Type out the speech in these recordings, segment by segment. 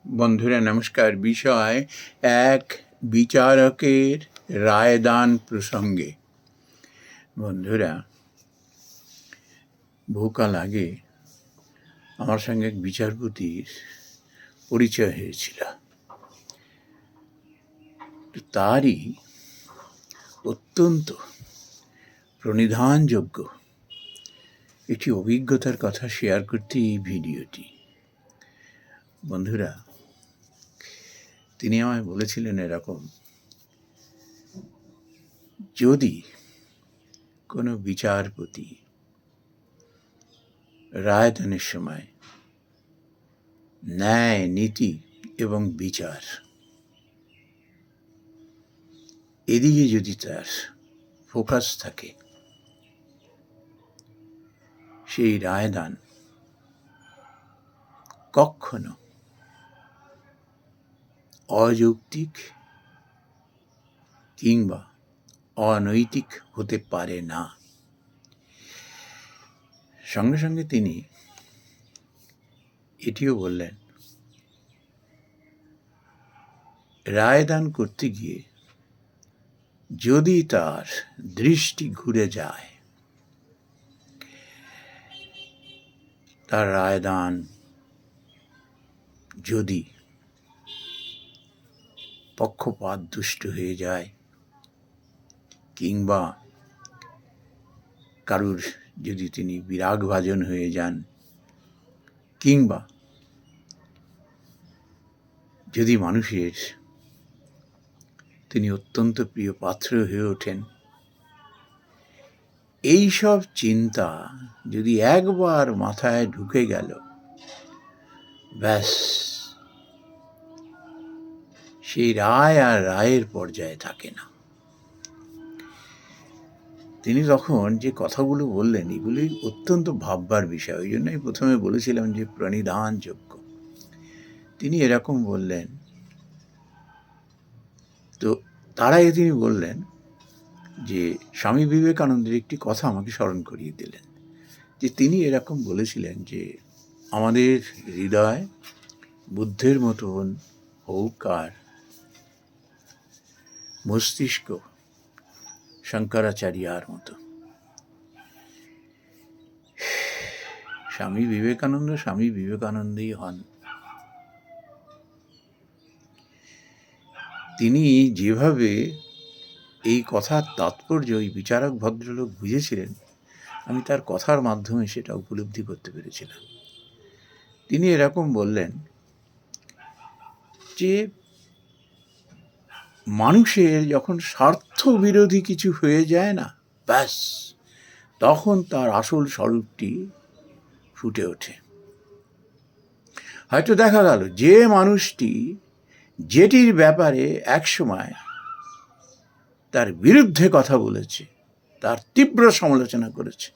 বন্ধুরা নমস্কার। বিষয় এক বিচারকের রায়দান প্রসঙ্গে। বন্ধুরা, বহুকাল আগে আমার সঙ্গে এক বিচারপতির পরিচয় হয়েছিল। তারই অত্যন্ত প্রণিধানযোগ্য একটি অভিজ্ঞতার কথা শেয়ার করতে এই ভিডিওটি। বন্ধুরা, তিনি আমায় বলেছিলেন এরকম, যদি কোনো বিচারপতি রায়দানের সময় ন্যায়, নীতি এবং বিচার এদিকে যদি তার ফোকাস থাকে, সেই রায়দান কখনো অযৌক্তিক কিংবা অনৈতিক হতে পারে না। সঙ্গে সঙ্গে তিনি এটিও বললেন, রায়দান করতে গিয়ে যদি তার দৃষ্টি ঘুরে যায়, তার রায়দান যদি পক্ষপাত দুষ্ট হয়ে যায় কিংবা কারুর যদি তিনি বিরাগভাজন হয়ে যান কিংবা যদি মানুষের তিনি অত্যন্ত প্রিয় পাত্র হয়ে ওঠেন, এইসব চিন্তা যদি একবার মাথায় ঢুকে গেল, ব্যাস সেই রায় আর রায়ের পর্যায়ে থাকে না। তিনি তখন যে কথাগুলো বললেন, এগুলি অত্যন্ত ভাববার বিষয়। ওই জন্যই প্রথমে বলেছিলাম যে প্রণিধানযোগ্য। তিনি এরকম বললেন, তো তার আগে তিনি বললেন যে স্বামী বিবেকানন্দের একটি কথা আমাকে স্মরণ করিয়ে দিলেন, যে তিনি এরকম বলেছিলেন যে আমাদের হৃদয় বুদ্ধের মতন হোক আর মস্তিষ্ক শঙ্করাচার্যার মতো। স্বামী বিবেকানন্দই হন। তিনি যেভাবে এই কথার তাৎপর্য ওই বিচারক ভদ্রলোক বুঝেছিলেন, আমি তার কথার মাধ্যমে সেটা উপলব্ধি করতে পেরেছিলাম। তিনি এরকম বললেন যে মানুষের যখন স্বার্থ বিরোধী কিছু হয়ে যায় না, ব্যাস তখন তার আসল স্বরূপটি ফুটে ওঠে। হয়তো দেখা গেল যে মানুষটি যেটির ব্যাপারে একসময় তার বিরুদ্ধে কথা বলেছে, তার তীব্র সমালোচনা করেছে,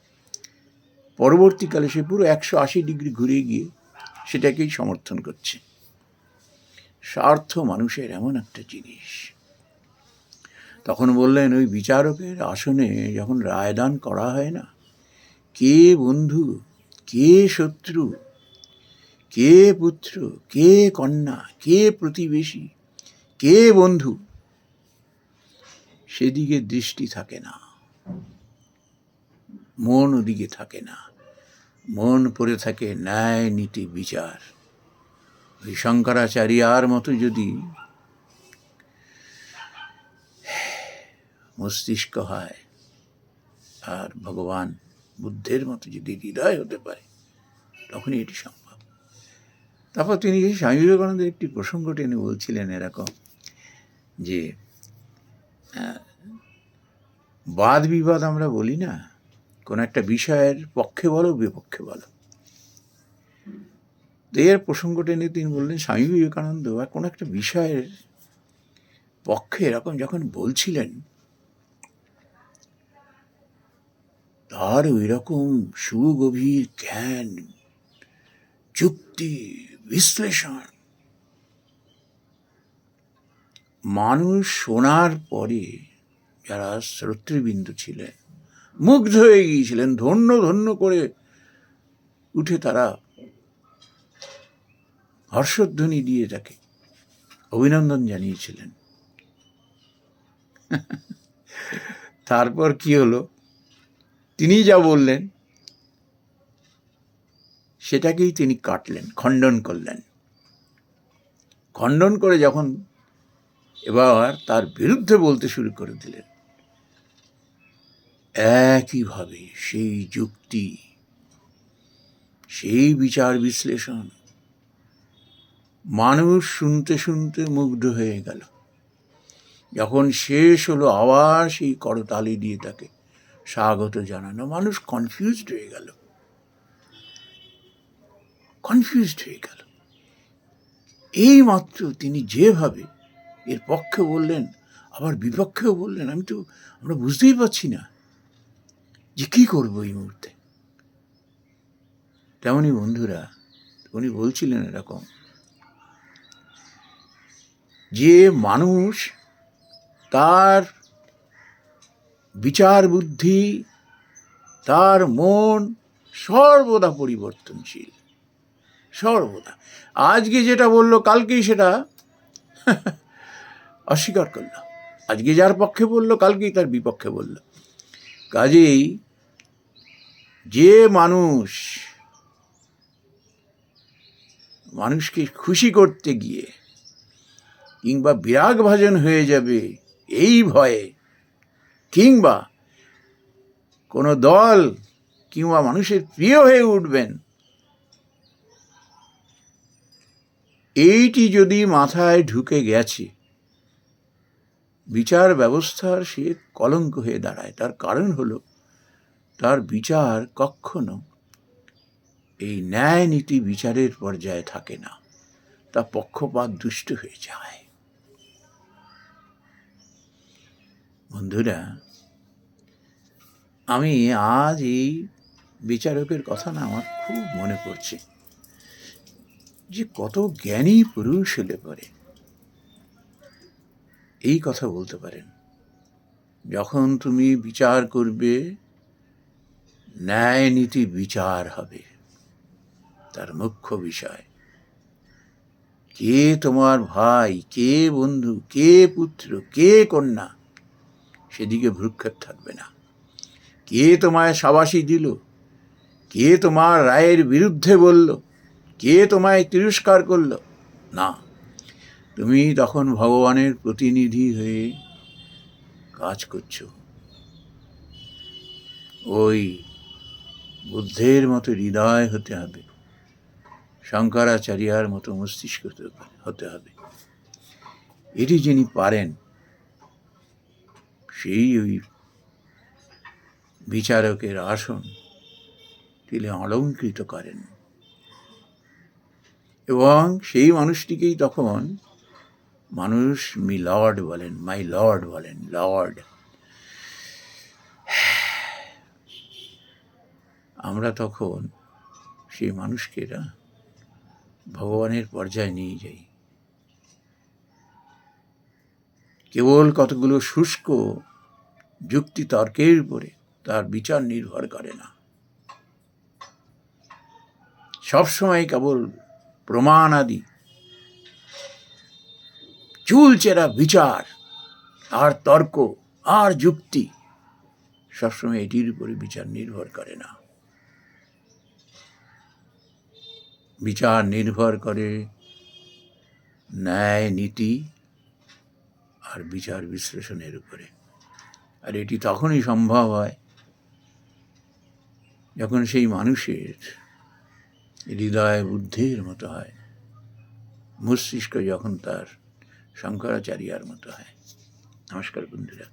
পরবর্তীকালে সে পুরো 180 ডিগ্রি ঘুরে গিয়ে সেটাকেই সমর্থন করছে। স্বার্থ মানুষের এমন একটা জিনিস। তখন বললেন, ওই বিচারকের আসনে যখন রায়দান করা হয় না, কে বন্ধু, কে শত্রু, কে পুত্র, কে কন্যা, কে প্রতিবেশী, কে বন্ধু, সেদিকে দৃষ্টি থাকে না, মন ওদিকে থাকে না। মন পড়ে থাকে ন্যায়, নীতি, বিচার। ওই শঙ্করাচার্যার মতো যদি মস্তিষ্ক হয় আর ভগবান বুদ্ধের মতো যদি হৃদয় হতে পারে, তখনই এটি সম্ভব। তারপর তিনি স্বামী বিবেকানন্দের একটি প্রসঙ্গ টেনে বলছিলেন এরকম, যে বাদ বিবাদ আমরা বলি না, কোনো একটা বিষয়ের পক্ষে বলো বিপক্ষে বলো, এর প্রসঙ্গ টেনে তিনি বললেন, স্বামী বিবেকানন্দ কোনো একটা বিষয়ের পক্ষে এরকম যখন বলছিলেন, তার ওই রকম সুগভীর জ্ঞান, যুক্তি, বিশ্লেষণ, মানুষ শোনার পরে যারা শ্রোতৃবৃন্দ ছিলেন মুগ্ধ হয়ে গিয়েছিলেন, ধন্য ধন্য করে উঠে তারা হর্ষধ্বনি দিয়ে তাকে অভিনন্দন জানিয়েছিলেন। তারপর কি হলো, তিনি যা বললেন সেটাকেই তিনি কাটলেন, খণ্ডন করলেন। খণ্ডন করে যখন এবার তার বিরুদ্ধে বলতে শুরু করে দিলেন, একইভাবে সেই যুক্তি, সেই বিচার বিশ্লেষণ, মানুষ শুনতে শুনতে মুগ্ধ হয়ে গেল। যখন শেষ হলো, আবার সেই করতালি দিয়ে তাকে স্বাগত জানানো, মানুষ কনফিউজড হয়ে গেল, এই মাত্র তিনি যেভাবে এর পক্ষে বললেন আবার বিপক্ষেও বললেন, আমরা বুঝতেই পারছি না যে কি করবো এই মুহূর্তে। তেমনি বন্ধুরা, উনি বলছিলেন এরকম যে মানুষ তার বিচার বুদ্ধি, তার মন সর্বদা পরিবর্তনশীল, সর্বদা। আজকে যেটা বললো কালকেই সেটা অস্বীকার করল, আজকে যার পক্ষে বললো কালকেই তার বিপক্ষে বলল। কাজেই যে মানুষকে খুশি করতে গিয়ে কিংবা বিরাগভাজন হয়ে যাবে এই ভয়ে, কিংবা কোনো দল কিংবা মানুষের প্রিয় হয়ে উঠবেন, এইটি যদি মাথায় ঢুকে গেছে, বিচার ব্যবস্থার সে কলঙ্ক হয়ে দাঁড়ায়। তার কারণ হলো, তার বিচার কখনো এই ন্যায় নীতি বিচারের পর্যায়ে থাকে না, তা পক্ষপাত দুষ্ট হয়ে যায়। বন্ধুরা, আমি আজ এই বিচারকের কথা না আমার খুব মনে পড়ছে, যে কত জ্ঞানী পুরুষ হলে পরে এই কথা বলতে পারেন, যখন তুমি বিচার করবে, ন্যায় নীতি বিচার হবে তার মুখ্য বিষয়। কে তোমার ভাই, কে বন্ধু, কে পুত্র, কে কন্যা, সেদিকে ভ্রুক্ষেপ থাকবে না। কে তোমায় শাবাশি দিল, কে তোমার রায়ের বিরুদ্ধে বলল, কে তোমায় তিরস্কার করল, না, তুমি তখন ভগবানের প্রতিনিধি হয়ে কাজ করছো। ওই বুদ্ধের মতো হৃদয় হতে হবে, শঙ্করাচার্যার মতো মস্তিষ্ক হতে হবে। এটি যিনি পারেন, সেই ওই বিচারকের আসন তিনি অলঙ্কৃত করেন, এবং সেই মানুষটিকেই তখন মানুষ মি লর্ড বলেন, মাই লর্ড বলেন, লর্ড। আমরা তখন সেই মানুষকে ভগবানের পর্যায়ে নিয়ে যাই। কেবল কতগুলো শুষ্ক যুক্তি তর্কের উপরে তার বিচার নির্ভর করে না, সবসময় কেবল প্রমাণ আদি চুলচেরা বিচার আর তর্ক আর যুক্তি, সবসময় এটির উপরে বিচার নির্ভর করে না। বিচার নির্ভর করে ন্যায় নীতি আর বিচার বিশ্লেষণের উপরে। আর এটি তখনই সম্ভব হয় যখন সেই মানুষের হৃদয় বুদ্ধির মতো হয়, মস্তিষ্ক যখন তার শঙ্করাচার্যার মতো হয়। নমস্কার বন্ধুরা।